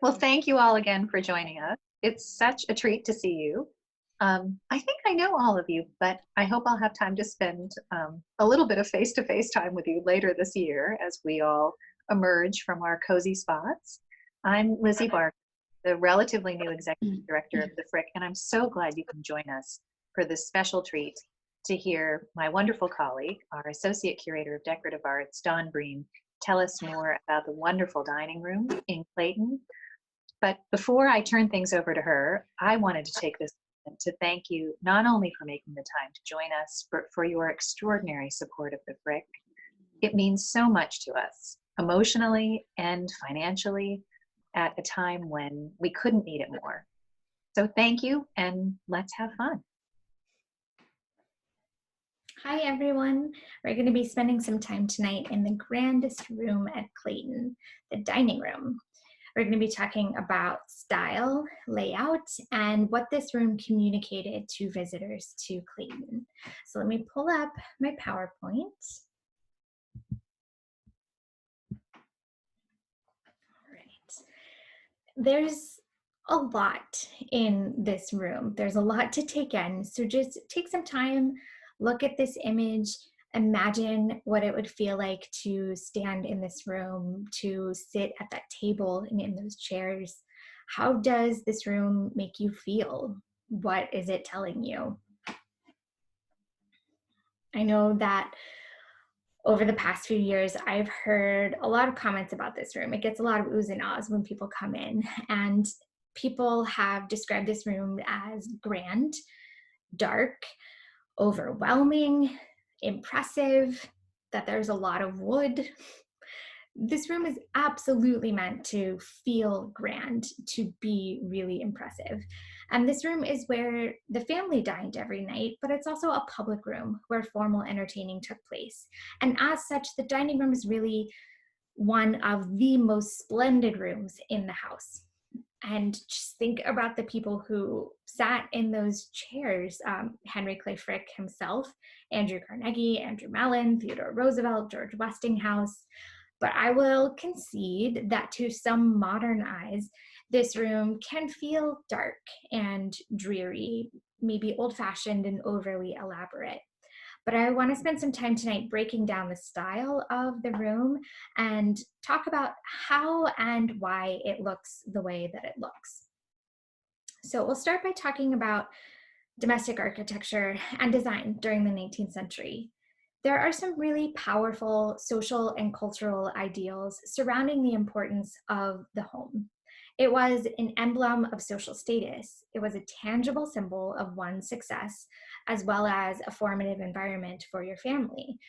Well, thank you all again for joining us. It's such a treat to see you. I think I know all of you, but I hope I'll have time to spend a little bit of face-to-face time with you later this year as we all emerge from our cozy spots. I'm Lizzie Barker, the relatively new executive director of the Frick, and I'm so glad you can join us for this special treat to hear my wonderful colleague, our Associate Curator of Decorative Arts, Brean, tell us more about the wonderful dining room in Clayton. But before I turn things over to her, I wanted to take this moment to thank you not only for making the time to join us, but for your extraordinary support of the Frick. It means so much to us, emotionally and financially, at a time when we couldn't need it more. So thank you, and let's have fun. Hi everyone, we're going to be spending some time tonight in the grandest room at Clayton, the dining room. We're going to be talking about style, layout, and what this room communicated to visitors to Clayton. So let me pull up my PowerPoint. All right. There's a lot in this room. There's a lot to take in, so just take some time. Look at this image, imagine what it would feel like to stand in this room, to sit at that table and in those chairs. How does this room make you feel? What is it telling you? I know that over the past few years, I've heard a lot of comments about this room. It gets a lot of oohs and ahs when people come in, and people have described this room as grand, dark, overwhelming, impressive, that there's a lot of wood. This room is absolutely meant to feel grand, to be really impressive. And this room is where the family dined every night, but it's also a public room where formal entertaining took place. And as such, the dining room is really one of the most splendid rooms in the house. And just think about the people who sat in those chairs. Henry Clay Frick himself, Andrew Carnegie, Andrew Mellon, Theodore Roosevelt, George Westinghouse. But I will concede that to some modern eyes, this room can feel dark and dreary, maybe old-fashioned and overly elaborate. But I want to spend some time tonight breaking down the style of the room and talk about how and why it looks the way that it looks. So we'll start by talking about domestic architecture and design during the 19th century. There are some really powerful social and cultural ideals surrounding the importance of the home. It was an emblem of social status. It was a tangible symbol of one's success, as well as a formative environment for your family.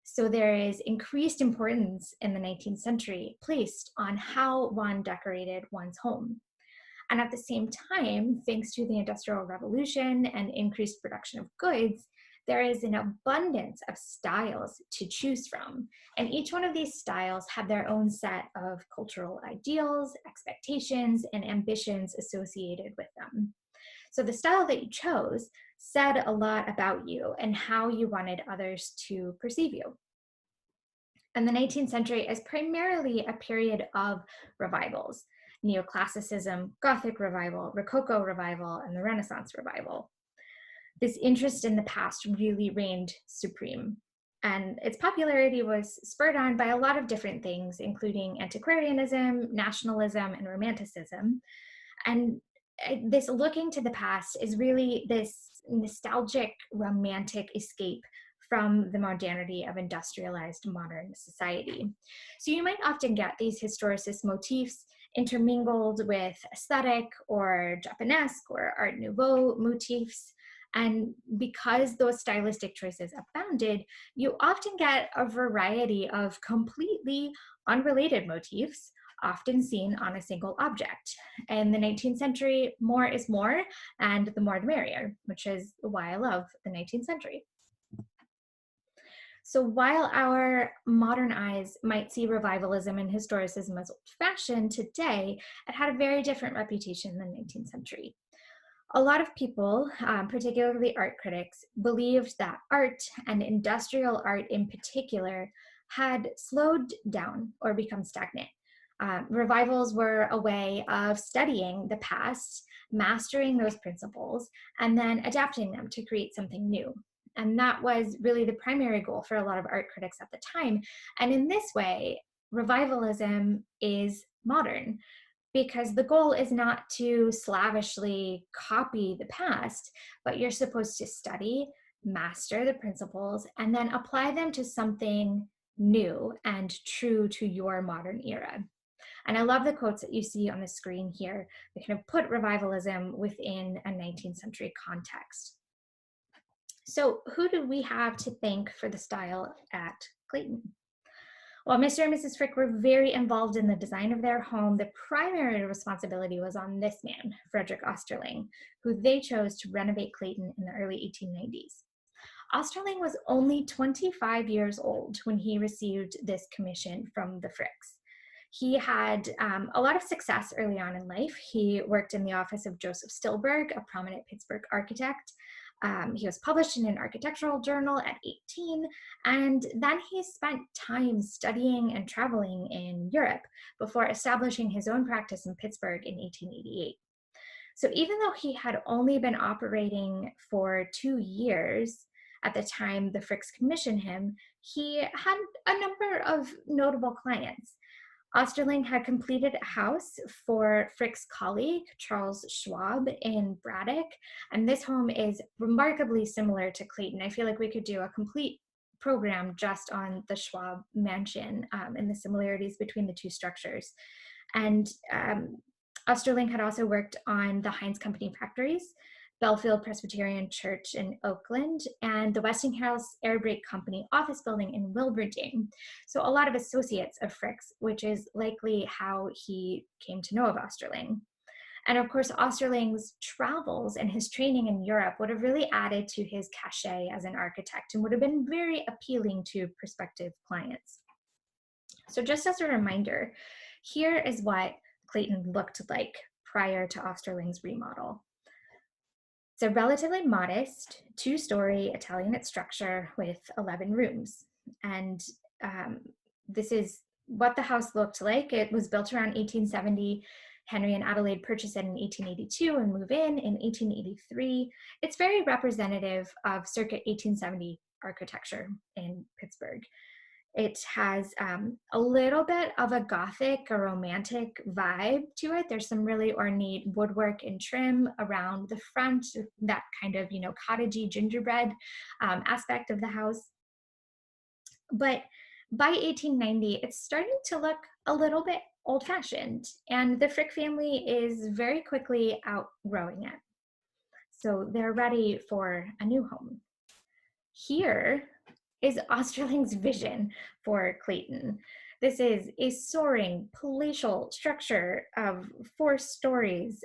So there is increased importance in the 19th century placed on how one decorated one's home. And at the same time, thanks to the Industrial Revolution and increased production of goods, there is an abundance of styles to choose from. And each one of these styles had their own set of cultural ideals, expectations, and ambitions associated with them. So the style that you chose said a lot about you and how you wanted others to perceive you. And the 19th century is primarily a period of revivals: Neoclassicism, Gothic revival, Rococo revival, and the Renaissance revival. This interest in the past really reigned supreme, and its popularity was spurred on by a lot of different things, including antiquarianism, nationalism, and romanticism. And this looking to the past is really this nostalgic, romantic escape from the modernity of industrialized modern society. So you might often get these historicist motifs intermingled with aesthetic or Japanesque or Art Nouveau motifs. And because those stylistic choices abounded, you often get a variety of completely unrelated motifs, often seen on a single object. In the 19th century, more is more, and the more the merrier, which is why I love the 19th century. So while our modern eyes might see revivalism and historicism as old-fashioned today, it had a very different reputation in the 19th century. A lot of people, particularly art critics, believed that art, and industrial art in particular, had slowed down or become stagnant. Revivals were a way of studying the past, mastering those principles, and then adapting them to create something new. And that was really the primary goal for a lot of art critics at the time. And in this way, revivalism is modern, because the goal is not to slavishly copy the past, but you're supposed to study, master the principles, and then apply them to something new and true to your modern era. And I love the quotes that you see on the screen here. They kind of put revivalism within a 19th century context. So who do we have to thank for the style at Clayton? While Mr. and Mrs. Frick were very involved in the design of their home, the primary responsibility was on this man, Frederick Osterling, who they chose to renovate Clayton in the early 1890s. Osterling was only 25 years old when he received this commission from the Fricks. He had a lot of success early on in life. He worked in the office of Joseph Stilberg, a prominent Pittsburgh architect. He was published in an architectural journal at 18, and then he spent time studying and traveling in Europe before establishing his own practice in Pittsburgh in 1888. So even though he had only been operating for 2 years at the time the Fricks commissioned him, he had a number of notable clients. Osterling had completed a house for Frick's colleague, Charles Schwab, in Braddock, and this home is remarkably similar to Clayton. I feel like we could do a complete program just on the Schwab mansion and the similarities between the two structures. And Osterling had also worked on the Heinz Company factories, Belfield Presbyterian Church in Oakland, and the Westinghouse Air Brake Company office building in Wilbraham. So a lot of associates of Frick's, which is likely how he came to know of Osterling. And of course, Osterling's travels and his training in Europe would have really added to his cachet as an architect and would have been very appealing to prospective clients. So just as a reminder, here is what Clayton looked like prior to Osterling's remodel. It's a relatively modest 2-story Italianate structure with 11 rooms. And this is what the house looked like. It was built around 1870. Henry and Adelaide purchased it in 1882 and moved in 1883. It's very representative of circa 1870 architecture in Pittsburgh. It has a little bit of a Gothic or Romantic vibe to it. There's some really ornate woodwork and trim around the front, that kind of, cottagey gingerbread aspect of the house. But by 1890, it's starting to look a little bit old-fashioned, and the Frick family is very quickly outgrowing it. So they're ready for a new home. Here is Osterling's vision for Clayton. This is a soaring palatial structure of 4 stories,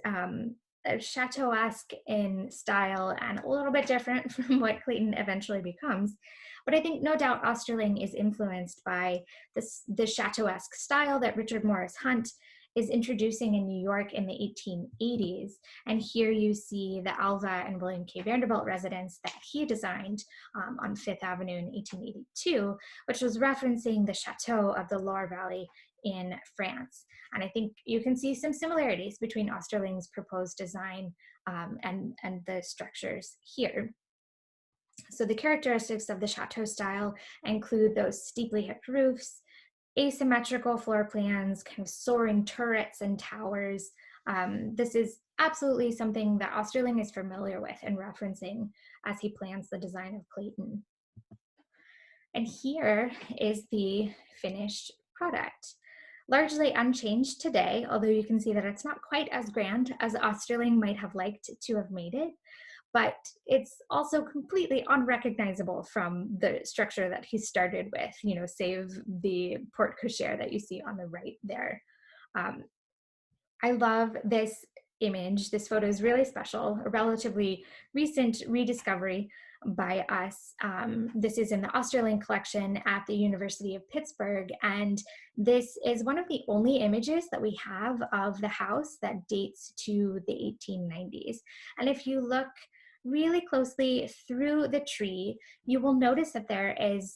chateau-esque in style and a little bit different from what Clayton eventually becomes. But I think no doubt Osterling is influenced by the chateau-esque style that Richard Morris Hunt is introducing in New York in the 1880s. And here you see the Alva and William K. Vanderbilt residence that he designed on Fifth Avenue in 1882, which was referencing the chateau of the Loire Valley in France. And I think you can see some similarities between Osterling's proposed design and the structures here. So the characteristics of the chateau style include those steeply hipped roofs, asymmetrical floor plans, kind of soaring turrets and towers. This is absolutely something that Osterling is familiar with and referencing as he plans the design of Clayton. And here is the finished product. Largely unchanged today, although you can see that it's not quite as grand as Osterling might have liked to have made it, but it's also completely unrecognizable from the structure that he started with, save the porte cochere that you see on the right there. I love this image. This photo is really special, a relatively recent rediscovery by us. This is in the Osterling collection at the University of Pittsburgh, and this is one of the only images that we have of the house that dates to the 1890s. And if you look really closely through the tree, you will notice that there is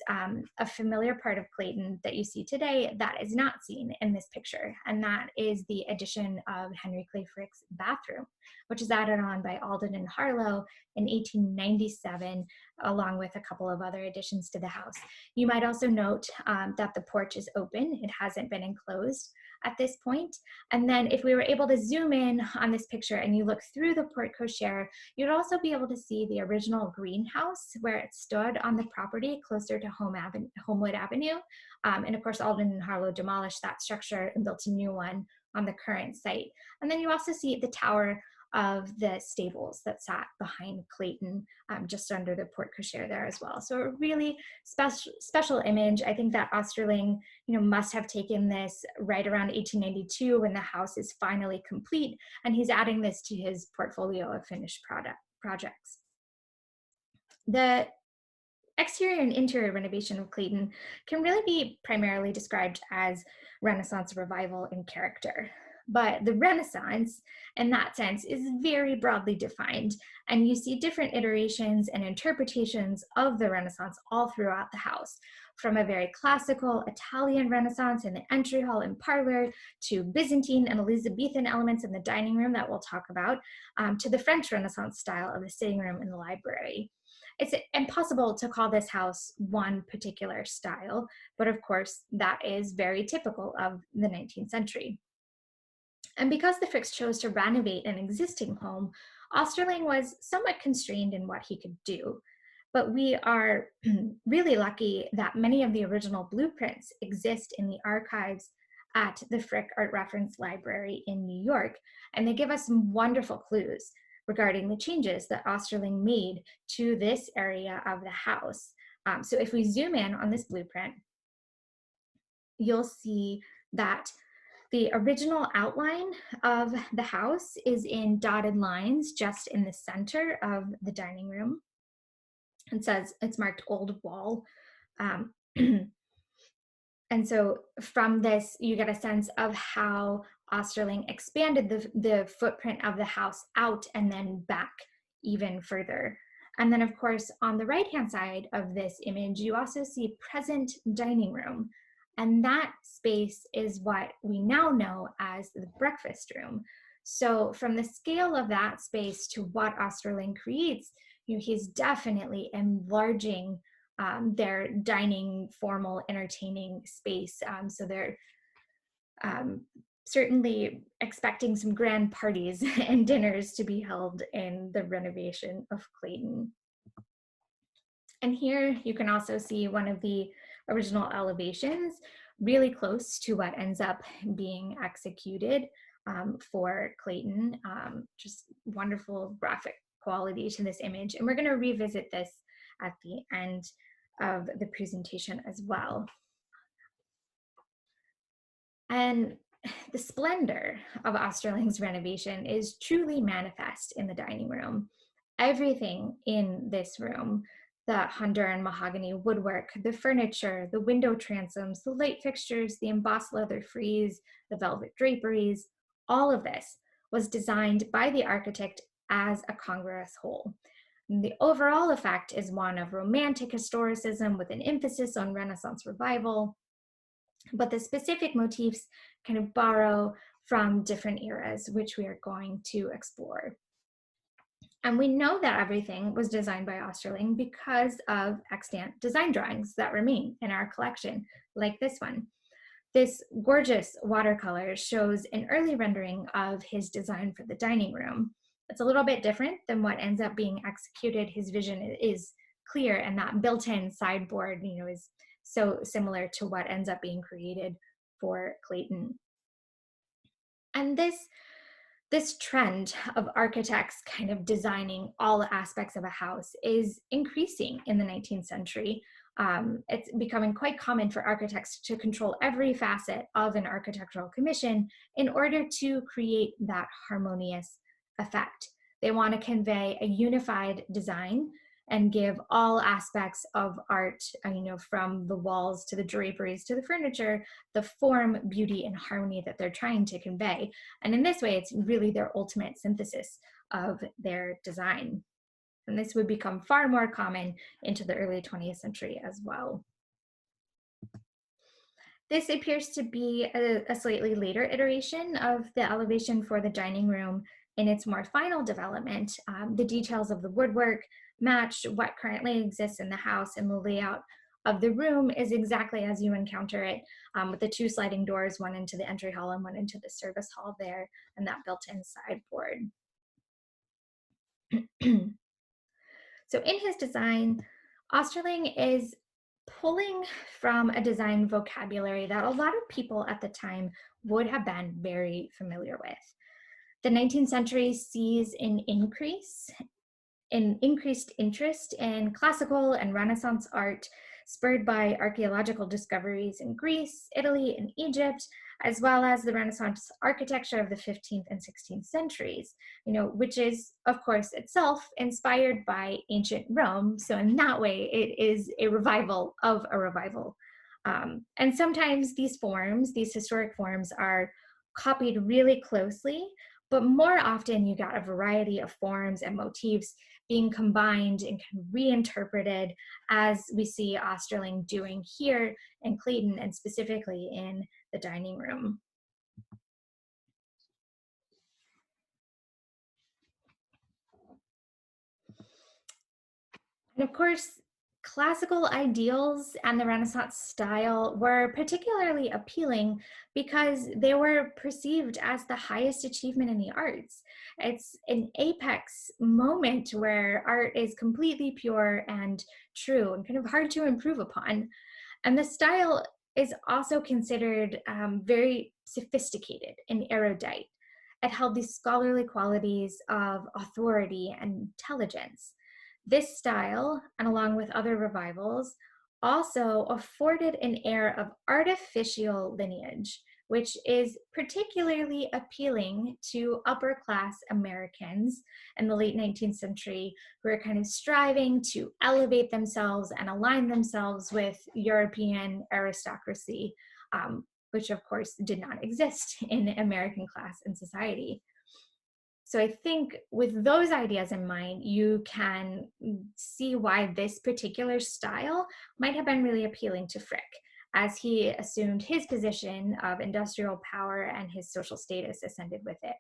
a familiar part of Clayton that you see today that is not seen in this picture, and that is the addition of Henry Clay Frick's bathroom, which is added on by Alden and Harlow in 1897, along with a couple of other additions to the house. You might also note that the porch is open. It hasn't been enclosed at this point. And then if we were able to zoom in on this picture and you look through the porte cochere, you'd also be able to see the original greenhouse where it stood on the property closer to Homewood Avenue. And of course, Alden and Harlow demolished that structure and built a new one on the current site. And then you also see the tower of the stables that sat behind Clayton, just under the porte cochere there as well. So a really special image. I think that Osterling, must have taken this right around 1892 when the house is finally complete, and he's adding this to his portfolio of finished projects. The exterior and interior renovation of Clayton can really be primarily described as Renaissance revival in character. But the Renaissance, in that sense, is very broadly defined, and you see different iterations and interpretations of the Renaissance all throughout the house, from a very classical Italian Renaissance in the entry hall and parlor, to Byzantine and Elizabethan elements in the dining room that we'll talk about, to the French Renaissance style of the sitting room and the library. It's impossible to call this house one particular style, but of course, that is very typical of the 19th century. And because the Fricks chose to renovate an existing home, Osterling was somewhat constrained in what he could do. But we are really lucky that many of the original blueprints exist in the archives at the Frick Art Reference Library in New York, and they give us some wonderful clues regarding the changes that Osterling made to this area of the house. So if we zoom in on this blueprint, you'll see that the original outline of the house is in dotted lines just in the center of the dining room. It says it's marked old wall. And so from this, you get a sense of how Osterling expanded the footprint of the house out and then back even further. And then of course, on the right-hand side of this image, you also see present dining room. And that space is what we now know as the breakfast room. So from the scale of that space to what Osterling creates, he's definitely enlarging their dining, formal, entertaining space. So they're certainly expecting some grand parties and dinners to be held in the renovation of Clayton. And here you can also see one of the original elevations, really close to what ends up being executed for Clayton. Just wonderful graphic quality to this image. And we're going to revisit this at the end of the presentation as well. And the splendor of Osterling's renovation is truly manifest in the dining room. Everything in this room, the Honduran mahogany woodwork, the furniture, the window transoms, the light fixtures, the embossed leather frieze, the velvet draperies, all of this was designed by the architect as a congruous whole. And the overall effect is one of romantic historicism with an emphasis on Renaissance revival, but the specific motifs kind of borrow from different eras, which we are going to explore. And we know that everything was designed by Osterling because of extant design drawings that remain in our collection, like this one. This gorgeous watercolor shows an early rendering of his design for the dining room. It's a little bit different than what ends up being executed. His vision is clear, and that built-in sideboard, is so similar to what ends up being created for Clayton. And this trend of architects kind of designing all aspects of a house is increasing in the 19th century. It's becoming quite common for architects to control every facet of an architectural commission in order to create that harmonious effect. They want to convey a unified design and give all aspects of art, from the walls to the draperies to the furniture, the form, beauty, and harmony that they're trying to convey. And in this way, it's really their ultimate synthesis of their design. And this would become far more common into the early 20th century as well. This appears to be a slightly later iteration of the elevation for the dining room in its more final development. The details of the woodwork match what currently exists in the house, and the layout of the room is exactly as you encounter it, with the 2 sliding doors, one into the entry hall and one into the service hall there, and that built-in sideboard. So in his design, Osterling is pulling from a design vocabulary that a lot of people at the time would have been very familiar with. The 19th century sees an increased interest in classical and Renaissance art, spurred by archaeological discoveries in Greece, Italy, and Egypt, as well as the Renaissance architecture of the 15th and 16th centuries, which is, of course, itself inspired by ancient Rome. So in that way, it is a revival of a revival. And sometimes these historic forms, are copied really closely, but more often you got a variety of forms and motifs being combined and kind of reinterpreted, as we see Osterling doing here in Clayton, and specifically in the dining room. And of course, classical ideals and the Renaissance style were particularly appealing because they were perceived as the highest achievement in the arts. It's an apex moment where art is completely pure and true and kind of hard to improve upon. And the style is also considered very sophisticated and erudite. It held these scholarly qualities of authority and intelligence. This style, and along with other revivals, also afforded an air of artificial lineage, which is particularly appealing to upper class Americans in the late 19th century, who are kind of striving to elevate themselves and align themselves with European aristocracy, which of course did not exist in American class and society. So I think with those ideas in mind, you can see why this particular style might have been really appealing to Frick, as he assumed his position of industrial power and his social status ascended with it.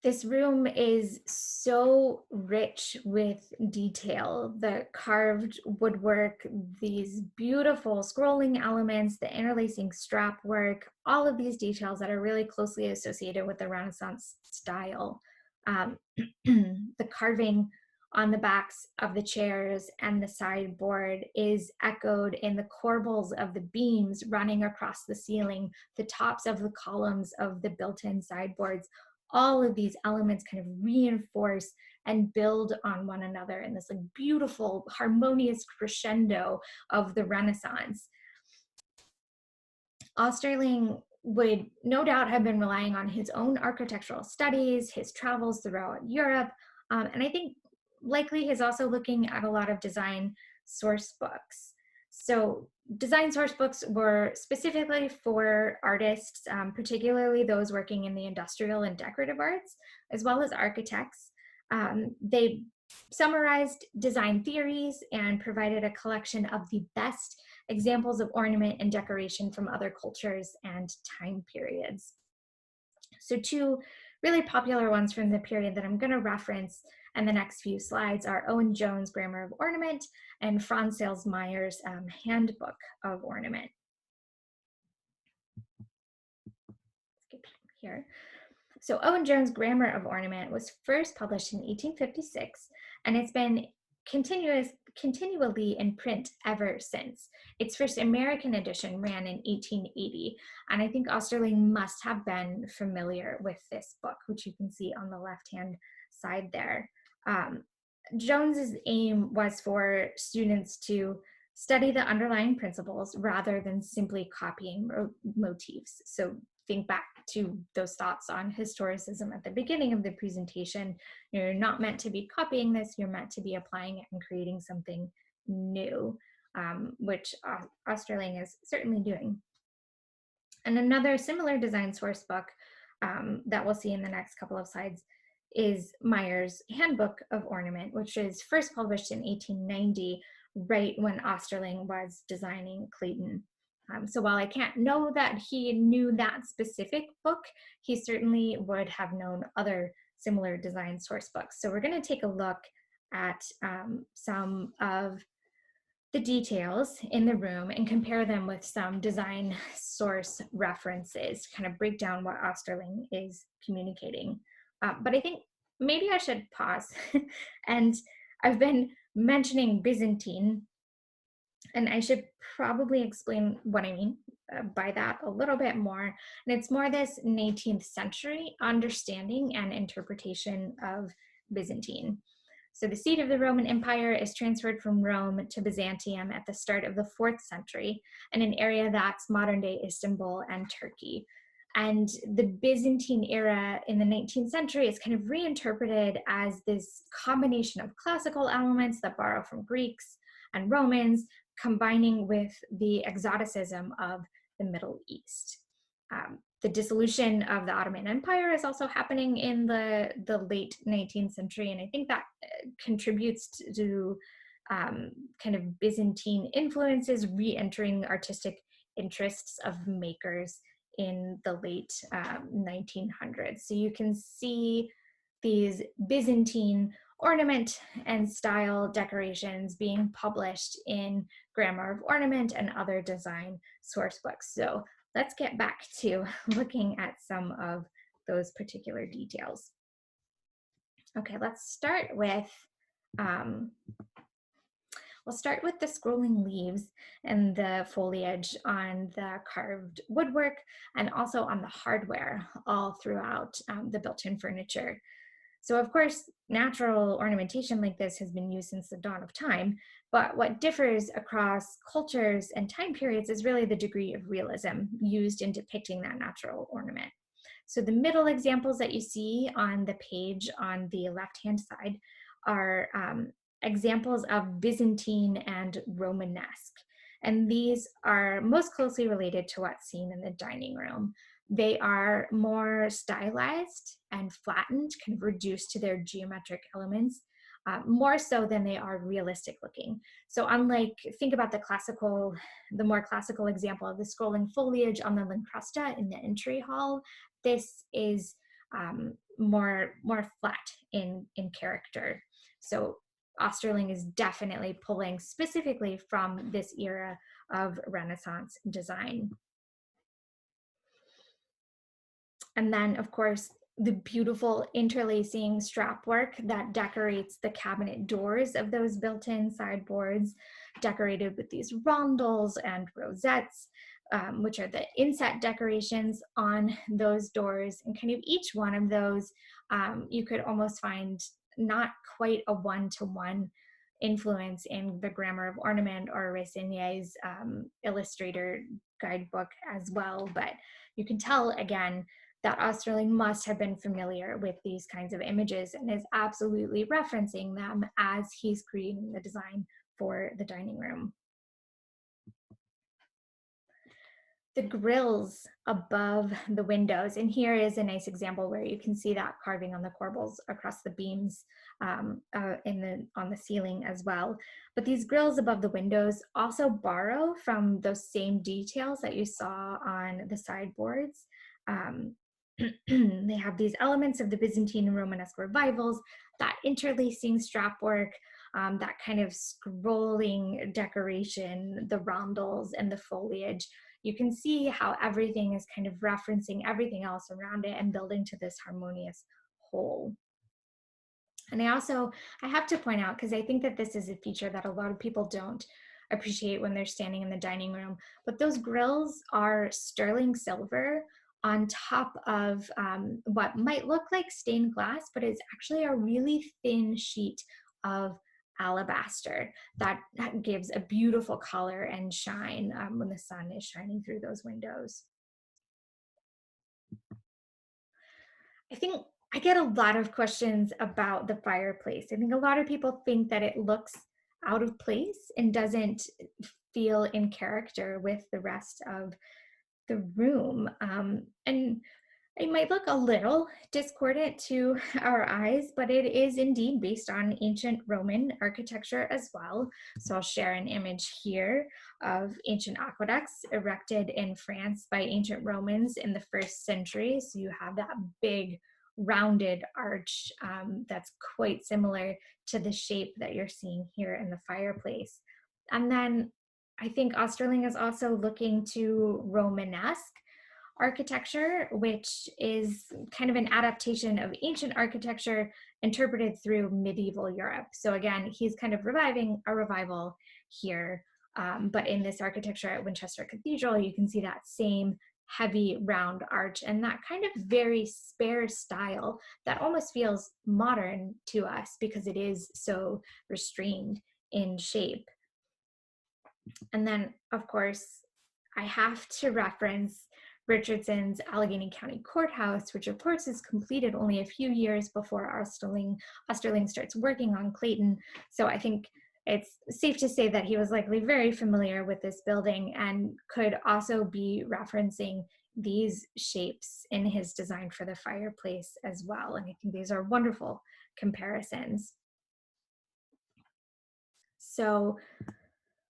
This room is so rich with detail. The carved woodwork, these beautiful scrolling elements, the interlacing strap work, all of these details that are really closely associated with the Renaissance style. The carving on the backs of the chairs and the sideboard is echoed in the corbels of the beams running across the ceiling, the tops of the columns of the built-in sideboards. All of these elements kind of reinforce and build on one another in this beautiful, harmonious crescendo of the Renaissance. Osterling would no doubt have been relying on his own architectural studies, his travels throughout Europe, and I think likely he's also looking at a lot of design source books. So design source books were specifically for artists, particularly those working in the industrial and decorative arts, as well as architects. They summarized design theories and provided a collection of the best examples of ornament and decoration from other cultures and time periods. So 2 really popular ones from the period that I'm going to reference in the next few slides are Owen Jones' Grammar of Ornament and Franz Sales Meyers' Handbook of Ornament. Skip here. So Owen Jones' Grammar of Ornament was first published in 1856, and it's been continually in print ever since. Its first American edition ran in 1880, and I think Osterling must have been familiar with this book, which you can see on the left-hand side there. Jones's aim was for students to study the underlying principles rather than simply copying motifs. So think back to those thoughts on historicism at the beginning of the presentation. You're not meant to be copying this, you're meant to be applying it and creating something new, which Osterling is certainly doing. And another similar design source book that we'll see in the next couple of slides is Meyers' Handbook of Ornament, which is first published in 1890, right when Osterling was designing Clayton. So while I can't know that he knew that specific book, he certainly would have known other similar design source books. So we're going to take a look at some of the details in the room and compare them with some design source references to kind of break down what Osterling is communicating. But I think maybe I should pause. And I've been mentioning Byzantine, and I should probably explain what I mean by that a little bit more. And it's more this 19th century understanding and interpretation of Byzantine. So the seat of the Roman Empire is transferred from Rome to Byzantium at the start of the 4th century, in an area that's modern-day Istanbul and Turkey. And the Byzantine era in the 19th century is kind of reinterpreted as this combination of classical elements that borrow from Greeks and Romans, combining with the exoticism of the Middle East. The dissolution of the Ottoman Empire is also happening in the late 19th century, and I think that contributes to kind of Byzantine influences re-entering artistic interests of makers in the late 1900s. So you can see these Byzantine ornament and style decorations being published in Grammar of Ornament and other design source books. So let's get back to looking at some of those particular details. Okay, let's start with we'll start with the scrolling leaves and the foliage on the carved woodwork and also on the hardware all throughout the built-in furniture. So of course, natural ornamentation like this has been used since the dawn of time, but what differs across cultures and time periods is really the degree of realism used in depicting that natural ornament. So the middle examples that you see on the page on the left-hand side are examples of Byzantine and Romanesque. And these are most closely related to what's seen in the dining room. They are more stylized and flattened, kind of reduced to their geometric elements, more so than they are realistic looking. So unlike, think about the more classical example of the scrolling foliage on the Lincrusta in the entry hall, this is more flat in character. So Osterling is definitely pulling specifically from this era of Renaissance design. And then, of course, the beautiful interlacing strap work that decorates the cabinet doors of those built-in sideboards, decorated with these rondels and rosettes, which are the inset decorations on those doors. And kind of each one of those, you could almost find not quite a one-to-one influence in the Grammar of Ornament or Ressigne's illustrator guidebook as well. But you can tell, again, that Osterling must have been familiar with these kinds of images and is absolutely referencing them as he's creating the design for the dining room. The grills above the windows, and here is a nice example where you can see that carving on the corbels across the beams on the ceiling as well. But these grills above the windows also borrow from those same details that you saw on the sideboards. They have these elements of the Byzantine and Romanesque revivals, that interlacing strap work, that kind of scrolling decoration, the rondels and the foliage. You can see how everything is kind of referencing everything else around it and building to this harmonious whole. And I have to point out, because I think that this is a feature that a lot of people don't appreciate when they're standing in the dining room, but those grills are sterling silver on top of what might look like stained glass, but is actually a really thin sheet of alabaster that gives a beautiful color and shine when the sun is shining through those windows. I think I get a lot of questions about the fireplace. I think a lot of people think that it looks out of place and doesn't feel in character with the rest of the room. And it might look a little discordant to our eyes, but it is indeed based on ancient Roman architecture as well. So I'll share an image here of ancient aqueducts erected in France by ancient Romans in the 1st century. So you have that big rounded arch that's quite similar to the shape that you're seeing here in the fireplace. And then I think Osterling is also looking to Romanesque architecture, which is kind of an adaptation of ancient architecture interpreted through medieval Europe. So again, he's kind of reviving a revival here. But in this architecture at Winchester Cathedral, you can see that same heavy round arch and that kind of very spare style that almost feels modern to us because it is so restrained in shape. And then, of course, I have to reference Richardson's Allegheny County Courthouse, which of course is completed only a few years before Osterling starts working on Clayton. So I think it's safe to say that he was likely very familiar with this building and could also be referencing these shapes in his design for the fireplace as well. And I think these are wonderful comparisons. So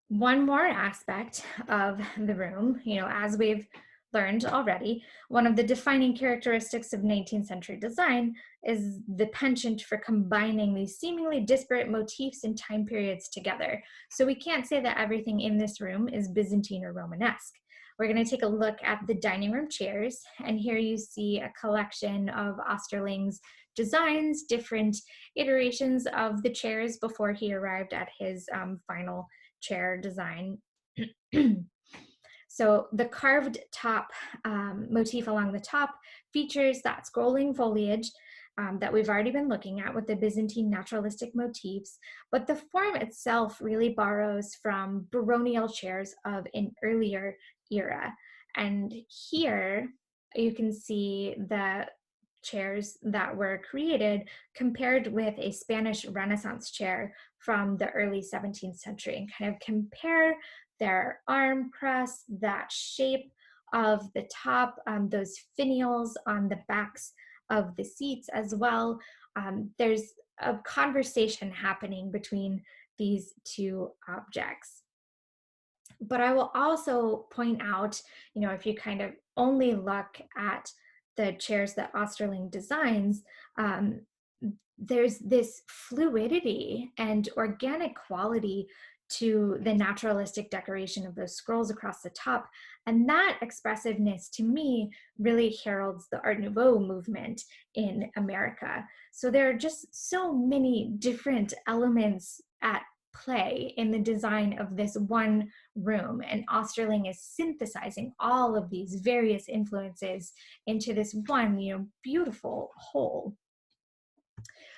one more aspect of the room, as we've learned already, one of the defining characteristics of 19th century design is the penchant for combining these seemingly disparate motifs and time periods together. So we can't say that everything in this room is Byzantine or Romanesque. We're going to take a look at the dining room chairs, and here you see a collection of Osterling's designs, different iterations of the chairs before he arrived at his final chair design. So the carved top motif along the top features that scrolling foliage that we've already been looking at with the Byzantine naturalistic motifs, but the form itself really borrows from baronial chairs of an earlier era. And here you can see the chairs that were created compared with a Spanish Renaissance chair from the early 17th century, and kind of compare their arm press, that shape of the top, those finials on the backs of the seats as well. There's a conversation happening between these two objects. But I will also point out, if you kind of only look at the chairs that Osterling designs, there's this fluidity and organic quality to the naturalistic decoration of those scrolls across the top. And that expressiveness, to me, really heralds the Art Nouveau movement in America. So there are just so many different elements at play in the design of this one room, and Osterling is synthesizing all of these various influences into this one, beautiful whole.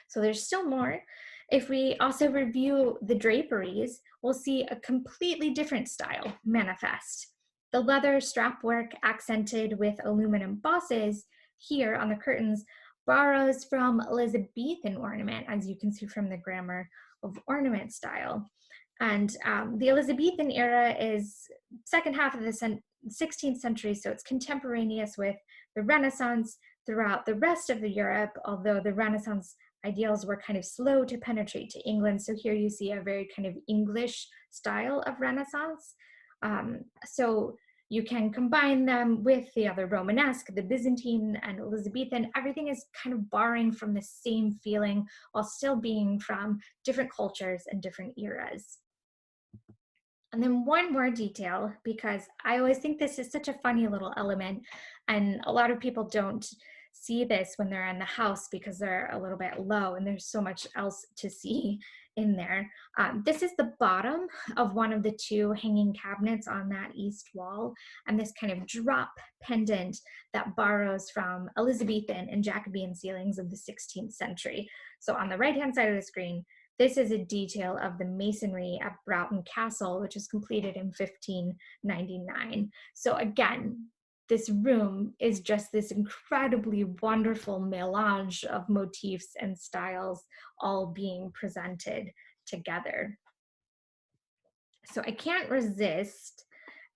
So there's still more. If we also review the draperies, we'll see a completely different style manifest. The leather strap work accented with aluminum bosses here on the curtains borrows from Elizabethan ornament, as you can see from the Grammar of Ornament style. And the Elizabethan era is second half of the 16th century, so it's contemporaneous with the Renaissance throughout the rest of the Europe, although the Renaissance ideals were kind of slow to penetrate to England. So here you see a very kind of English style of Renaissance. So you can combine them with the other Romanesque, the Byzantine and Elizabethan. Everything is kind of borrowing from the same feeling while still being from different cultures and different eras. And then one more detail, because I always think this is such a funny little element, and a lot of people don't see this when they're in the house because they're a little bit low and there's so much else to see in there. This is the bottom of one of the two hanging cabinets on that east wall, and this kind of drop pendant that borrows from Elizabethan and Jacobean ceilings of the 16th century. So on the right-hand side of the screen, this is a detail of the masonry at Broughton Castle, which was completed in 1599. So again, this room is just this incredibly wonderful melange of motifs and styles all being presented together. So I can't resist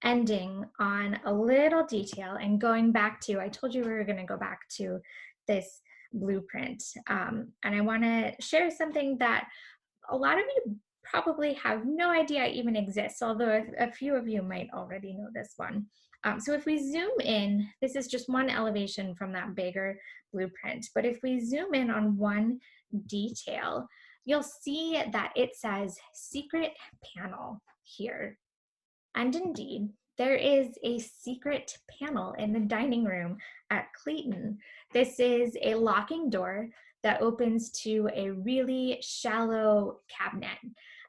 ending on a little detail and going back to, I told you we were going to go back to this blueprint. And I want to share something that a lot of you probably have no idea even exists, although a few of you might already know this one. So if we zoom in, this is just one elevation from that bigger blueprint, but if we zoom in on one detail, you'll see that it says secret panel here. And indeed, there is a secret panel in the dining room at Clayton. This is a locking door that opens to a really shallow cabinet.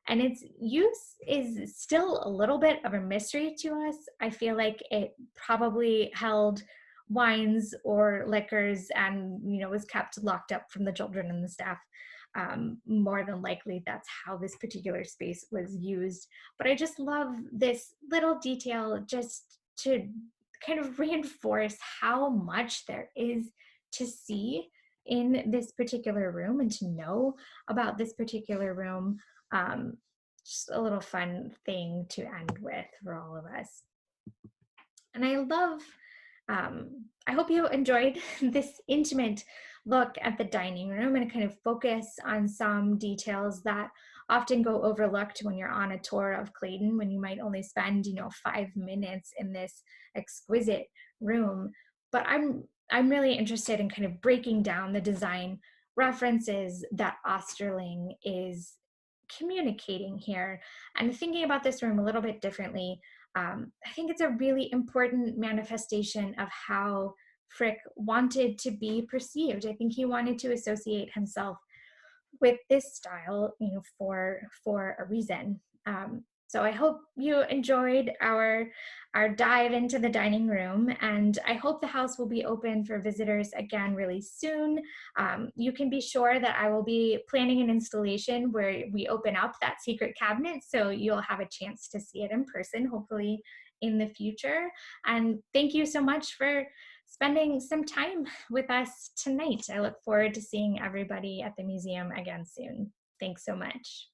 And its use is still a little bit of a mystery to us. I feel like it probably held wines or liquors and, was kept locked up from the children and the staff. More than likely, that's how this particular space was used. But I just love this little detail just to kind of reinforce how much there is to see in this particular room and to know about this particular room. Just a little fun thing to end with for all of us. And I hope you enjoyed this intimate look at the dining room and kind of focus on some details that often go overlooked when you're on a tour of Clayton, when you might only spend, 5 minutes in this exquisite room. But I'm really interested in kind of breaking down the design references that Osterling is communicating here and thinking about this room a little bit differently. I think it's a really important manifestation of how Frick wanted to be perceived. I think he wanted to associate himself with this style, for a reason. So I hope you enjoyed our dive into the dining room, and I hope the house will be open for visitors again really soon. You can be sure that I will be planning an installation where we open up that secret cabinet, so you'll have a chance to see it in person, hopefully in the future. And thank you so much for spending some time with us tonight. I look forward to seeing everybody at the museum again soon. Thanks so much.